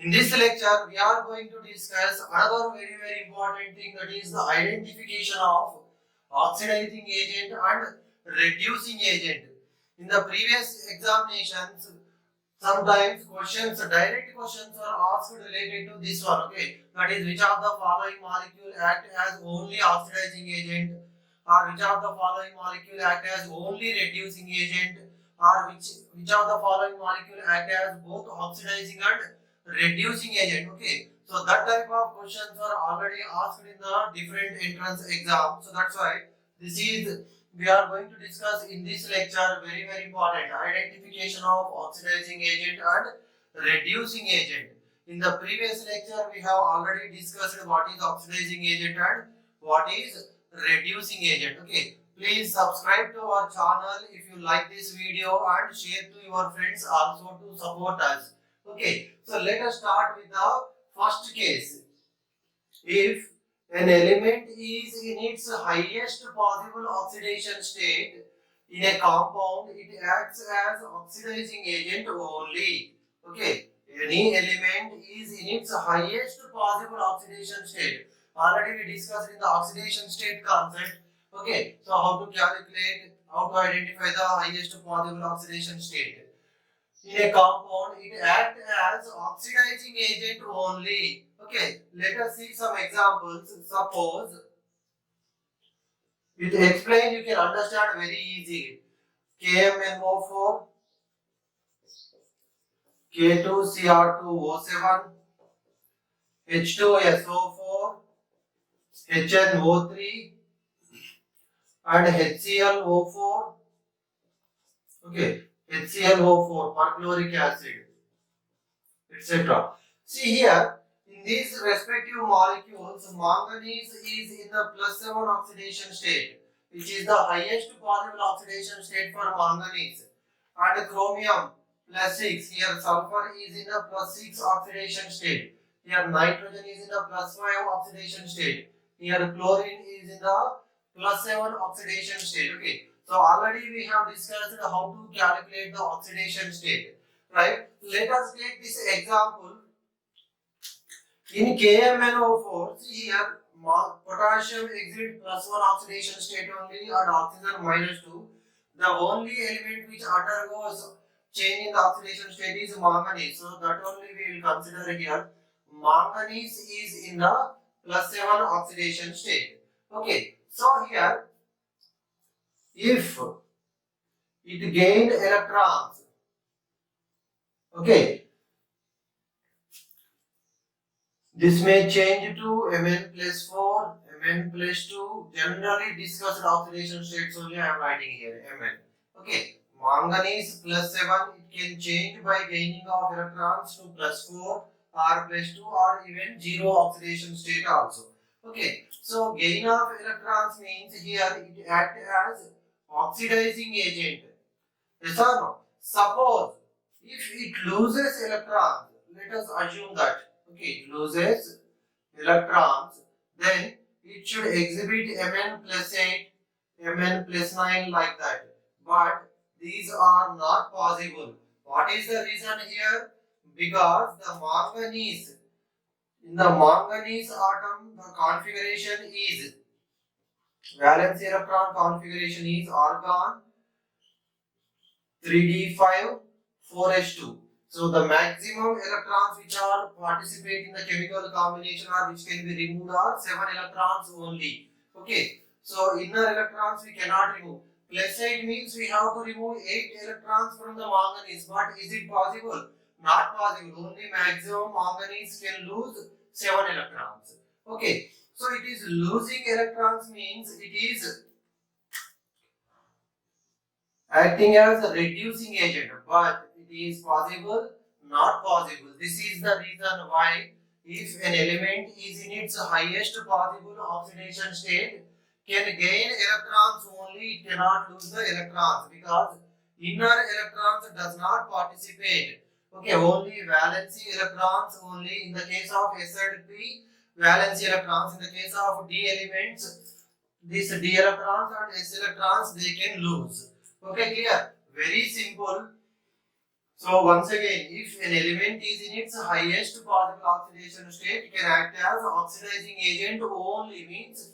In this lecture, we are going to discuss another very important thing, that is the identification of oxidizing agent and reducing agent. In the previous examinations, sometimes direct questions are asked related to this one. Okay, that is, which of the following molecule act as only oxidizing agent, or which of the following molecule act as only reducing agent, or which of the following molecule act as both oxidizing and reducing agent. Okay, so that type of questions are already asked in the different entrance exam. So that's why this is we are going to discuss in this lecture very important identification of oxidizing agent and reducing agent. In the previous lecture, we have already discussed what is oxidizing agent and what is reducing agent. Okay, please subscribe to our channel if you like this video and share to your friends also to support us. Okay, so let us start with the first case. If an element is in its highest possible oxidation state in a compound, it acts as oxidizing agent only. Okay, any element is in its highest possible oxidation state. Already we discussed in the oxidation state concept. Okay, so how to calculate, how to identify the highest possible oxidation state. In a compound, it acts as oxidizing agent only. Okay, let us see some examples. Suppose with explain you can understand very easy. KMnO4, K2Cr2O7, H2SO4, HNO3 and HClO4. Okay, HClO4, perchloric acid, etc. See here, in these respective molecules, manganese is in the +7 oxidation state, which is the highest possible oxidation state for manganese, and chromium +6. Here sulfur is in the +6 oxidation state. Here nitrogen is in the +5 oxidation state. Here chlorine is in the +7 oxidation state. Okay, so already we have discussed how to calculate the oxidation state, right? Let us take this example. In KMnO4, see here, potassium exit +1 oxidation state only and oxygen -2. The only element which undergoes change in the oxidation state is manganese. So that only we will consider here. Manganese is in the +7 oxidation state. Okay, so here, if it gained electrons, okay, this may change to Mn+4, Mn+2. Generally discussed oxidation states only I am writing here, Mn. Okay, manganese +7, it can change by gaining of electrons to +4 or +2 or even 0 oxidation state also. Okay, so gain of electrons means here it acts as oxidizing agent. Yes or no? Suppose if it loses electrons, let us assume that, okay, it loses electrons, then it should exhibit Mn+8, Mn+9 like that. But these are not possible. What is the reason here? Because the manganese, in the manganese atom, the configuration is, valence electron configuration is argon 3d5 4s2. So the maximum electrons which are participate in the chemical combination or which can be removed are 7 electrons only. Okay, so inner electrons we cannot remove. +8 means we have to remove 8 electrons from the manganese. But is it possible? Not possible. Only maximum manganese can lose 7 electrons. Okay, so it is losing electrons means it is acting as a reducing agent, but it is possible, not possible. This is the reason why if an element is in its highest possible oxidation state, can gain electrons only, it cannot lose the electrons, because inner electrons does not participate. Okay, only valency electrons only. In the case of S and P, valency electrons. In the case of D elements, these D electrons and S electrons they can lose. Okay, clear? Very simple. So once again, if an element is in its highest possible oxidation state, it can act as oxidizing agent only, means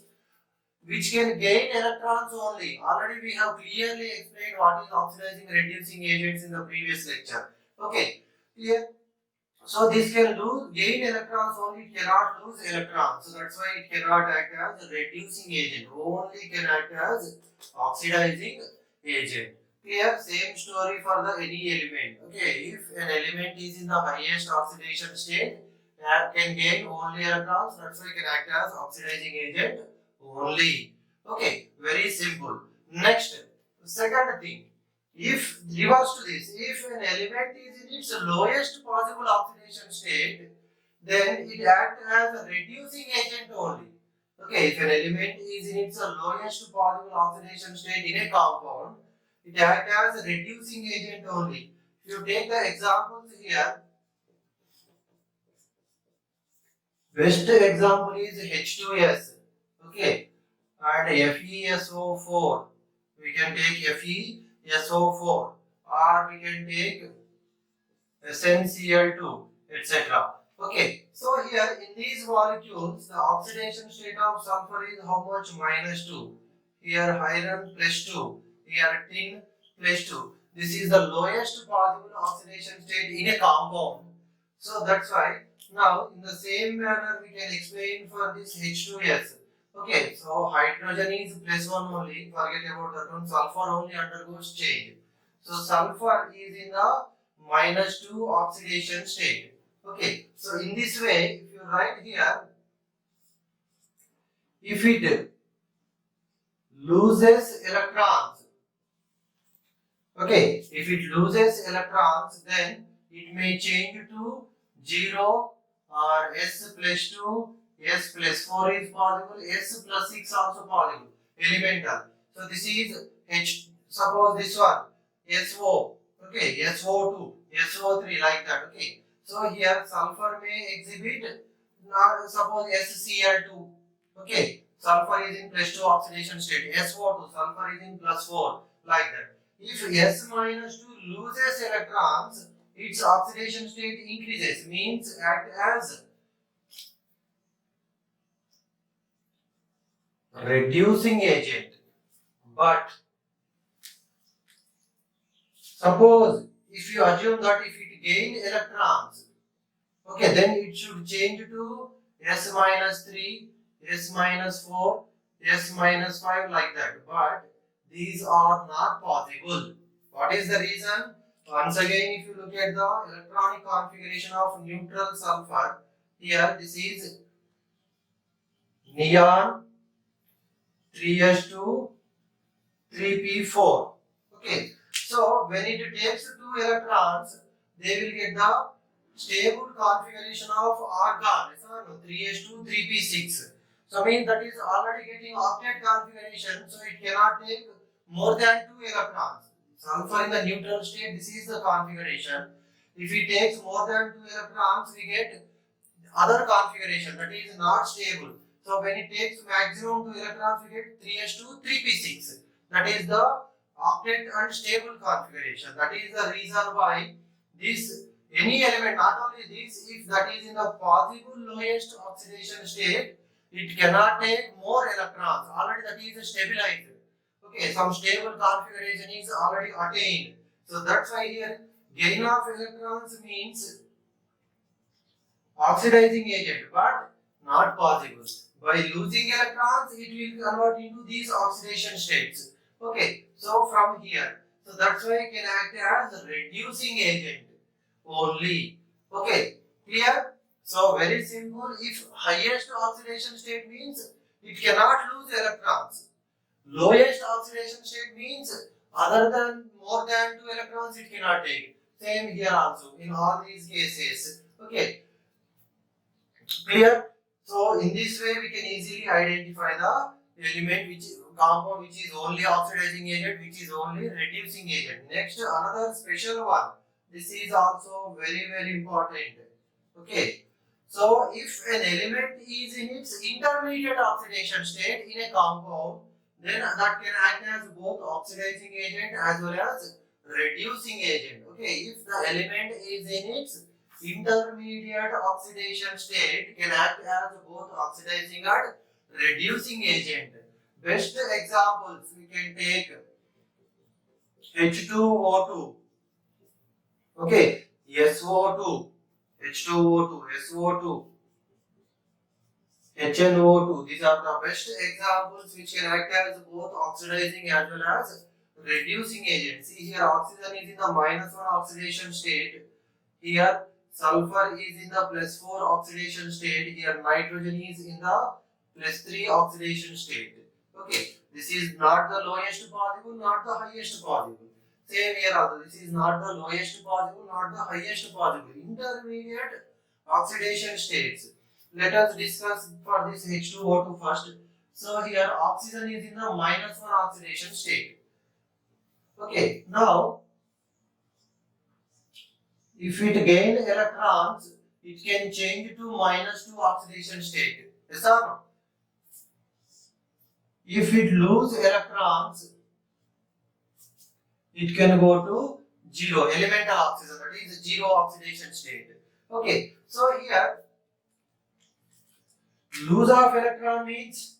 which can gain electrons only. Already we have clearly explained what is oxidizing reducing agents in the previous lecture. Okay, clear? So this can gain electrons only, it cannot lose electrons. So that's why it cannot act as a reducing agent, only can act as oxidizing agent. Clear? Same story for the any element. Okay, if an element is in the highest oxidation state, that can gain only electrons, that's why it can act as oxidizing agent only. Okay, very simple. Next, second thing. If reverse to this, if an element is in its lowest possible oxidation state, then it acts as a reducing agent only. Okay, if an element is in its lowest possible oxidation state in a compound, it acts as a reducing agent only. If you take the examples here, best example is H2S. Okay, and FeSO4. We can take FeSO4, or we can take SnCl2, etc. Okay, so here in these molecules, the oxidation state of sulfur is how much? -2. Here iron +2. Here tin +2. This is the lowest possible oxidation state in a compound. So that's why now in the same manner we can explain for this H2S. Okay, so hydrogen is +1 only. Forget about that one. Sulfur only undergoes change. So sulfur is in the -2 oxidation state. Okay, so in this way, if you write here, if it loses electrons, okay, if it loses electrons, then it may change to 0 or S+2, S+4 is possible, S+6 also possible, elemental. So this is H, suppose this one, SO, okay, SO2, SO3 like that, okay. So here sulfur may exhibit, not suppose SCl2, okay, sulfur is in +2 oxidation state, SO2, sulfur is in +4, like that. If S-2 loses electrons, its oxidation state increases, means act as reducing agent. But suppose if you assume that if it gain electrons, okay, then it should change to S-3, S-4, S-5 like that. But these are not possible. What is the reason? Once again, if you look at the electronic configuration of neutral sulfur, here this is neon 3s2 3p4. Okay, so when it takes two electrons, they will get the stable configuration of argon, 3s2 3p6. So means that is already getting octet configuration, so it cannot take more than two electrons. Sulfur in the neutral state, this is the configuration. If it takes more than two electrons, we get other configuration that is not stable. So when it takes maximum 2 electrons, we get 3s2 3p6. That is the octet unstable configuration. That is the reason why this any element, not only this, if that is in the possible lowest oxidation state, it cannot take more electrons. Already that is stabilized. Okay, some stable configuration is already attained. So that's why here gain of electrons means oxidizing agent, but not possible. By losing electrons, it will convert into these oxidation states. Okay, so from here, so that's why it can act as a reducing agent only. Okay, clear? So very simple. If highest oxidation state means it cannot lose electrons. Lowest oxidation state means other than more than 2 electrons it cannot take. Same here also in all these cases. Okay. Clear? So in this way we can easily identify the element which compound which is only oxidizing agent, which is only reducing agent. Next, another special one. This is also very important. Okay. So if an element is in its intermediate oxidation state in a compound, then that can act as both oxidizing agent as well as reducing agent. Okay, if the element is in its intermediate oxidation state, can act as both oxidizing and reducing agent. Best examples we can take H2O2. Okay, SO2, H2O2, SO2, HNO2. These are the best examples which can act as both oxidizing as well as reducing agent. See here, oxygen is in the -1 oxidation state. Here, sulfur is in the +4 oxidation state. Here, nitrogen is in the +3 oxidation state. Okay, this is not the lowest possible, not the highest possible. Same here also, this is not the lowest possible, not the highest possible. Intermediate oxidation states. Let us discuss for this H2O2 first. So here oxygen is in the -1 oxidation state. Okay, now if it gain electrons, it can change to -2 oxidation state. Yes or no? If it lose electrons, it can go to 0, elemental oxygen, that is 0 oxidation state. Okay, so here lose of electron means,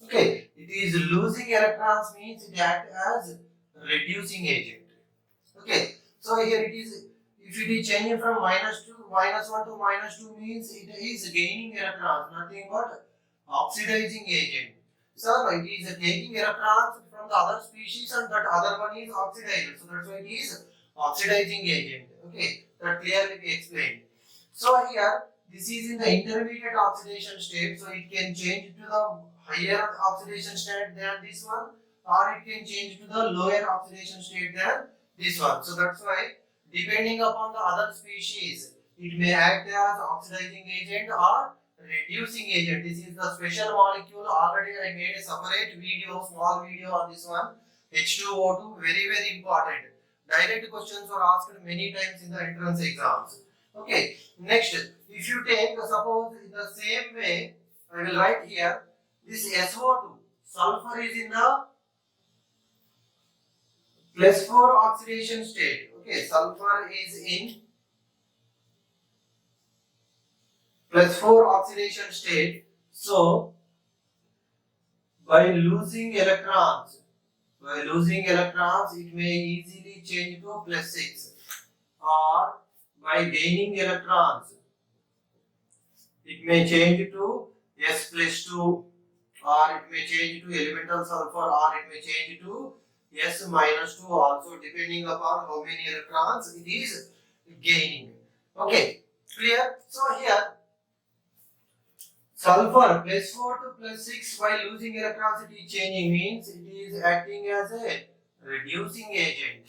okay, it is losing electrons means it acts as reducing agent. Okay, so here it is, if it is changing from -1 to -2 means it is gaining electrons, nothing but oxidizing agent. So it is taking electrons from the other species and that other one is oxidized. So that's why it is oxidizing agent. Okay, that clearly we explained. So here this is in the intermediate oxidation state, so it can change to the higher oxidation state than this one, or it can change to the lower oxidation state than this one. So that's why depending upon the other species, it may act as oxidizing agent or reducing agent. This is the special molecule. Already I made a separate video, small video on this one. H2O2, very important. Direct questions were asked many times in the entrance exams. Okay, next, if you take, suppose in the same way, I will write here, this SO2, sulfur is in the +4 oxidation state. Okay, sulfur is in +4 oxidation state. So, by losing electrons, it may easily change to +6, or by gaining electrons, it may change to S+2, or it may change to elemental sulfur, or it may change to S-2 also, depending upon how many electrons it is gaining. Okay, clear? So here sulfur +4 to +6 by losing electrons it is changing means it is acting as a reducing agent.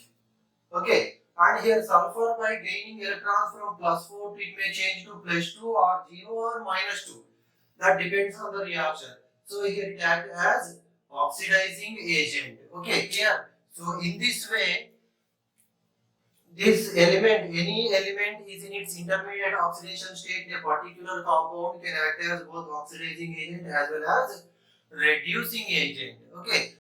Okay, and here sulfur by gaining electrons from +4 it may change to +2 or 0 or -2. That depends on the reaction. So here it acts as oxidizing agent. Okay, clear? So in this way, this element, any element is in its intermediate oxidation state, a particular compound can act as both oxidizing agent as well as reducing agent. Okay,